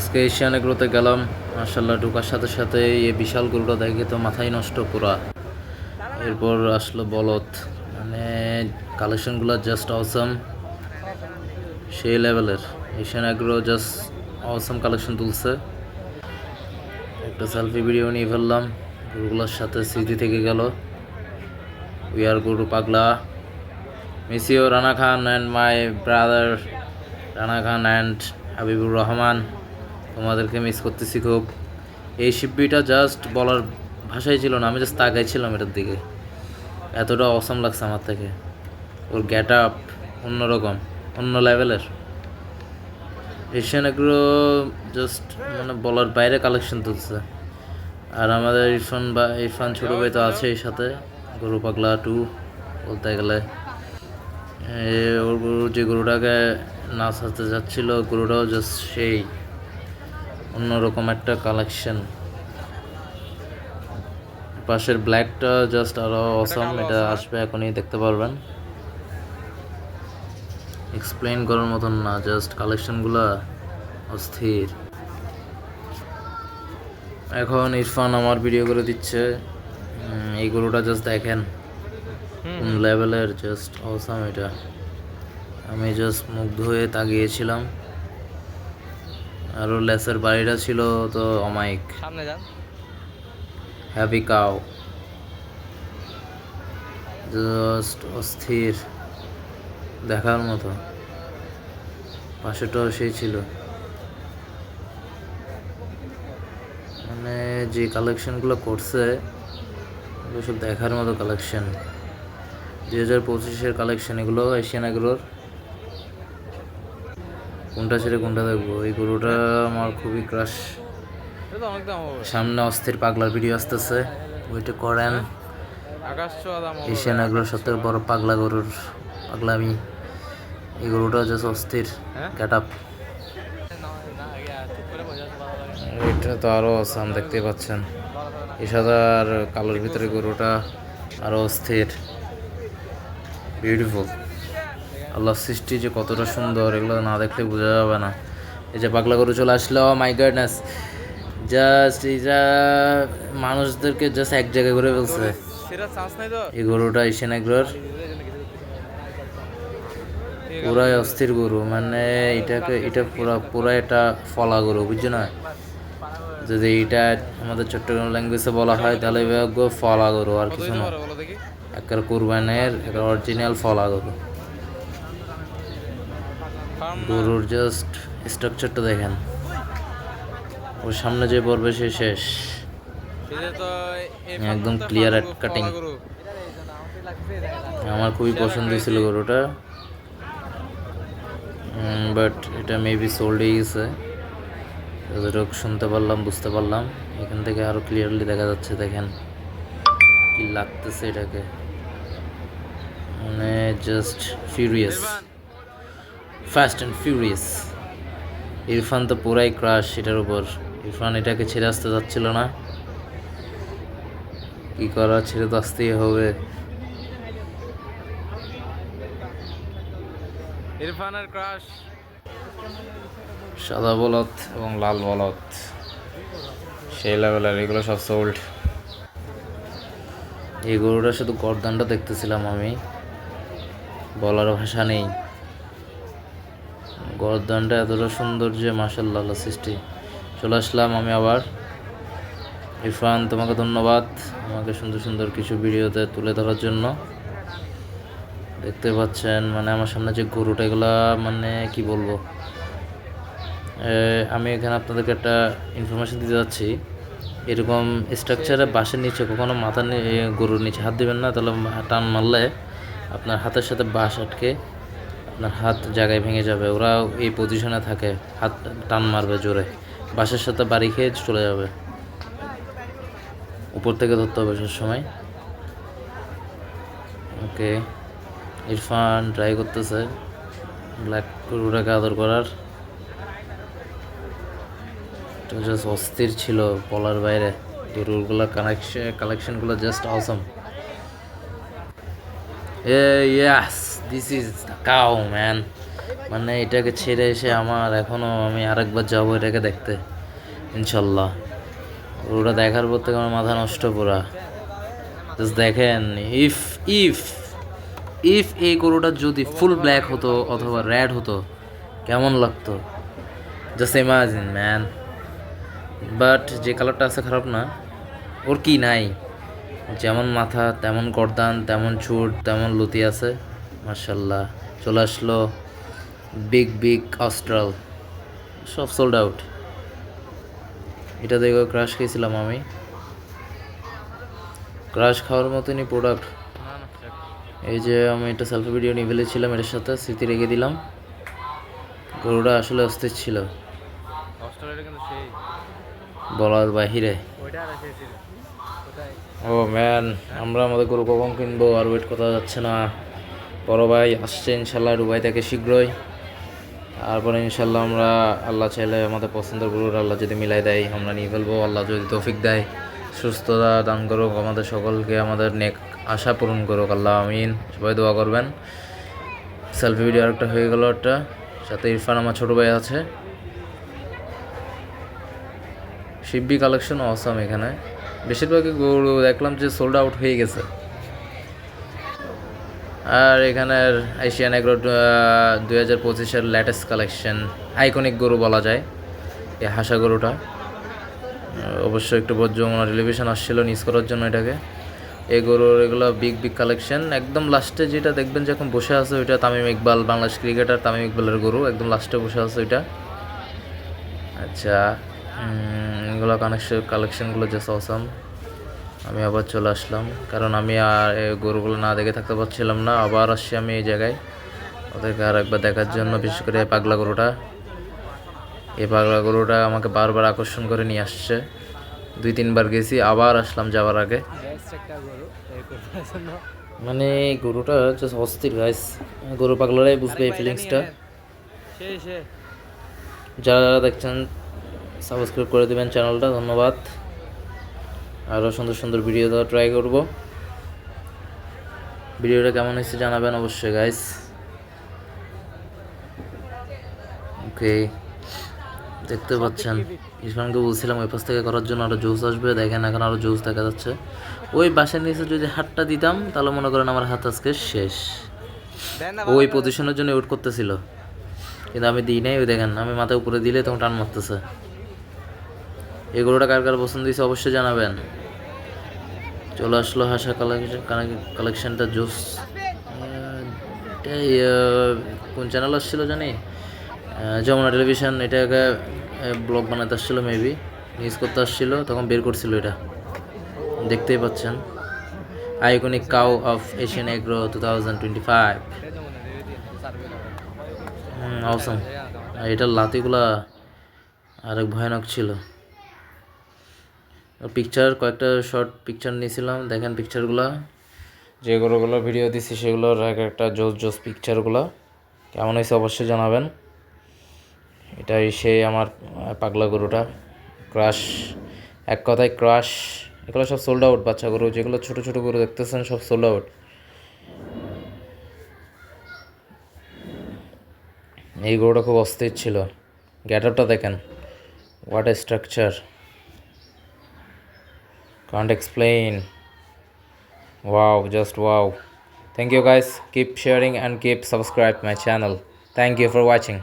আজকে এশিয়ান এগ্রোতে গেলাম, মাশাল্লাহ ঢোকার সাথে সাথে এই বিশাল গরুটা দেখে তো মাথায় নষ্ট পুরা। এরপর আসলো বলদ, মানে কালেকশনগুলো জাস্ট অসম, সেই লেভেলের। এশিয়ান এগ্রো জাস্ট অসম কালেকশন তুলছে। একটা সেলফি ভিডিও নিয়ে ফেললাম, গরুগুলোর সাথে স্মৃতি থেকে গেল। উই আর গরু পাগলা, miss you Rana Khan and my brother Rana Khan and Habibur Rahman, তোমাদেরকে মিস করতেছি খুব। এই শিপবিটা জাস্ট বলার ভাষাই ছিল না, আমি জাস্ট তাকাইছিলাম এটার দিকে, এতটা অসম লাগছে আমার থেকে। ওর গেট আপ অন্যরকম, অন্য লেভেলের। এশিয়ান এগ্রো জাস্ট মানে বলার বাইরে কালেকশন তুলছে। আর আমাদের ইরফান ছোটো ভাই তো আছেই সাথে, গরু পাগলা 2 বলতে গেলে। ওর গরু যে গরুটাকে নাচাতে যাচ্ছিল, গরুটাও জাস্ট সেই অন্যরকম একটা কালেকশন। পাশের ব্ল্যাকটা জাস্ট আরো অসম, এটা আসবে এখনই দেখতে পারবেন। এক্সপ্লেইন করার মতন না, জাস্ট কালেকশনগুলো অস্থির। এখন ইরফান আমার ভিডিও করে দিচ্ছে। এই গরুটা জাস্ট দেখেন কোন লেভেলের, জাস্ট অসম এটা। আমি জাস্ট মুগ্ধ হয়ে তাকিয়েছিলাম। আরও লেসের বাড়িটা ছিল তো অমায়িক। সামনে যান। হ্যাপি কাউ জাস্ট অস্থির, দেখার মতো। পাশেটাও সেই ছিল, মানে যে কালেকশনগুলো করছে এগুলো সব দেখার মতো কালেকশন। 2025-এর কালেকশন এগুলো এশিয়ান এগ্রোর। কোনটা ছেড়ে কোনটা দেখবো? এই গরুটা আমার খুবই ক্রাশ। সামনে অস্থির পাগলার ভিডিও আসতেছে, ওইটা করেন। এশিয়ান এগ্রোর সবথেকে বড় পাগলা গরুর পাগলামি। এই গরুটা জাস্ট অস্থির গেট আপ। এটা তো আরও অসাম, দেখতেই পাচ্ছেন। এই সাদা আর কালোর ভিতরে গরুটা আরও অস্থির, বিউটিফুল। আল্লাহ সৃষ্টি যে কতটা সুন্দর, এগুলো না দেখলে বোঝা যাবে না। এই যে পাগলা গরু চলে আসলো, মাই গডনেস, জাস্ট এটা মানুষদেরকে জাস্ট এক জায়গায় ঘুরে ফেলছে। এই গরুটা এশিয়ান এগ্রোর পুরাই অস্থির গরু, মানে এটা পুরা এটা ফলা গরু, বুঝছো না? যদি এটা আমাদের চট্টগ্রাম ল্যাঙ্গুয়েজে বলা হয় তাহলে ফলা গরু, আর কিছু না। একটা কোরবানের একটা অরিজিনাল ফলা গরু। গরুর জাস্ট স্ট্রাকচারটা দেখেন, ওর সামনে যে পড়বে সে শেষ, একদম ক্লিয়ার অ্যাট কাটিং। আমার খুবই পছন্দ ছিল গরুটা, বাট এটা মেবি সোল্ড হয়ে গেছে, যতটুকু শুনতে পারলাম, বুঝতে পারলাম। এখান থেকে আরো ক্লিয়ারলি দেখা যাচ্ছে, দেখেন কি লাগতেছে এটাকে, মানে just furious, fast and furious. Irfan তো পুরাই ক্রাশ এটার উপর। ইরফান এটাকে ছেড়ে আসতে যাচ্ছিল না, কি করা, ছেড়ে তো আসতেই হবে। ইরফানের ক্রাশ। সাদা বলদ এবং লাল বলদ সেই লেভেলের, এগুলো সব সোল্ড। এই গরুটা শুধু গর্দানটা দেখতেছিলাম আমি, বলার ভাষা নেই। গর্দানটা এতটা সুন্দর যে মাশাআল্লাহ, আল্লাহ সৃষ্টি। চলে আসলাম আমি আবার। ইরফান, তোমাকে ধন্যবাদ আমাকে সুন্দর সুন্দর কিছু ভিডিওতে তুলে ধরার জন্য। দেখতে পাচ্ছেন মানে আমার সামনে যে গরুটা, এগুলা মানে কি বলবো। আমি এখানে আপনাদেরকে একটা ইনফরমেশন দিতে যাচ্ছি। এরকম স্ট্রাকচারে বাঁশের নিচে কখনো গরুর নিচে হাত দিবেন না, তাহলে টান মারলে আপনার হাতের সাথে বাঁশ আটকে আপনার হাত জায়গায় ভেঙে যাবে। ওরা এই পজিশনে থাকে, হাত টান মারবে জোরে, বাঁশের সাথে বাড়ি খেয়ে চলে যাবে। উপর থেকে ধরতে হবে সবসময়। ওকে, ইরফান ট্রাই করতেছে ব্ল্যাক গরুটাকে আদর করার। এটা জাস্ট অস্থির ছিল, বলার বাইরে। গরুগুলো কালেকশনগুলো just Assam. Yes, this is the cow, man. মানে এটাকে ছেড়ে এসে আমি আরেকবার যাবো এটাকে দেখতে ইনশাল্লাহ। ওটা দেখার পর থেকে আমার মাথা নষ্ট পুরা। জাস্ট দেখেন, ইফ ইফ ইফ এই গরুটা যদি ফুল ব্ল্যাক হতো অথবা রেড হতো কেমন লাগতো, জাস্ট ইমাজিন ম্যান। বাট যে কালারটা আছে খারাপ না, ওর কি নাই, যেমন মাথা তেমন গর্দান, তেমন চুট, তেমন লুতি আছে মার্শাল্লাহ। চলে আসলো বিগ বিগ অস্ট্রাল, সব সোল্ড আউট। এটা দেখো ক্রাশ খেয়েছিলাম আমি, ক্রাশ খাওয়ার মতনই প্রোডাক্ট। এই যে আমি একটা সেলফি ভিডিও নিয়ে ফেলেছিলাম এটার সাথে, স্মৃতি রেখে দিলাম। গরুটা আসলে অস্থির ছিল, বলার বাহিরে। ও ম্যান, আমরা আমাদের গরু কখন কিনবো আর ওয়েট করা যাচ্ছে না। বড় ভাই আসছে ইনশাল্লাহ দুবাই থেকে শীঘ্রই। তারপরে ইনশাল্লাহ আমরা আল্লাহ চাইলে আমাদের পছন্দের গরুর আল্লাহ যদি মিলাই দেয় আমরা নিয়ে ফেলবো। আল্লাহ যদি তৌফিক দেয়, সুস্থতা দান করুক আমাদের সকলকে, আমাদের নেক আশা পূরণ করুক আল্লাহ আমিন। সবাই দোয়া করবেন। সেলফি ভিডিও আরেকটা হয়ে গেল, একটা সাথে ইরফান আমার ছোটো ভাই আছে। শিববি কালেকশন অসাম। এখানে বেশিরভাগই গরু দেখলাম যে সোল্ড আউট হয়ে গেছে। আর এখানের এশিয়ান এগ্রো 2025-এর লেটেস্ট কালেকশন, আইকনিক গরু বলা যায় এই হাসা গরুটা। অবশ্যই একটু যমুনা টেলিভিশন আসছিল নিউজ করার জন্য এটাকে। এই গরুর এগুলো বিগ বিগ কালেকশন। একদম লাস্টে যেটা দেখবেন যে এখন বসে আছে ওইটা তামিম ইকবাল, বাংলাদেশ ক্রিকেটার তামিম ইকবালের গরু, একদম লাস্টে বসে আছে ওইটা। আচ্ছা, এগুলো কালেকশনগুলো জাস্ট অসাম। আমি আবার চলে আসলাম, কারণ আমি আর এই গরুগুলো না দেখে থাকতে পারছিলাম না। আবার আসছি আমি এই জায়গায় ওদেরকে আর একবার দেখার জন্য। বিশেষ করে পাগলা গরুটা, এই পাগলা গরুটা আমাকে বারবার আকর্ষণ করে নিয়ে আসছে। 2-3 বার গেছি, আবার আসলাম যাওয়ার আগে। মানে গরুটা জাস্ট অস্থির গাইস, গরু পাগলারাই বুঝবে এই ফিলিংসটা। যারা যারা দেখছেন সাবস্ক্রাইব করে দেবেন চ্যানেলটা, ধন্যবাদ। আরও সুন্দর সুন্দর ভিডিও দেওয়া ট্রাই করব। ভিডিওটা কেমন হয়েছে জানাবেন অবশ্যই গাইস। ওকে, দেখতে পাচ্ছেন ইরফানকে বলছিলাম ওই পাশ থেকে করার জন্য, আরও জুস আসবে। দেখেন এখন আরও জুস দেখা যাচ্ছে। ওই বাসার নিচে যদি হাতটা দিতাম তাহলে মনে করেন আমার হাত আজকে শেষ। ওই পজিশনের জন্য ওয়েট করতেছিল, কিন্তু আমি দিই নাই। ওই দেখেন আমি মাথা উপরে দিলে তখন টান মারতেছে। এই গরুটা কার কার পছন্দ হয়েছে অবশ্যই জানাবেন। চলে আসলো হাসা কালেকশনটা জুস। এটাই কোন চ্যানেল আসছিল জানি, যমুনা টেলিভিশন। এটাকে ব্লগ বানাতে আসছিলো, মেবি নিউজ করতে আসছিলো, তখন বের করছিল এটা। দেখতেই পাচ্ছেন, iconic cow of Asian agro 2025। অসম। এটার লাতিগুলা আরেক ভয়ানক ছিল। পিকচার কয়েকটা শর্ট পিকচার নিয়েছিলাম, দেখেন পিকচারগুলো। যে গরুগুলো ভিডিও দিচ্ছি সেগুলোর একটা জোস জোস পিকচারগুলো কেমন হয়েছে অবশ্যই জানাবেন। এটাই সেই আমার পাগলা গরুটা, ক্রাশ। এক কথায় ক্রাশ। এগুলো সব সোল্ড আউট বাচ্চা গরু, যেগুলো ছোটো ছোটো গরু দেখতেছেন সব সোল্ড আউট। এই গরুটা খুব অস্থির ছিল। গেট আপটা দেখেন, what a structure, can't explain. Wow, just wow. Thank you guys, keep sharing and keep subscribe my channel. Thank you for watching.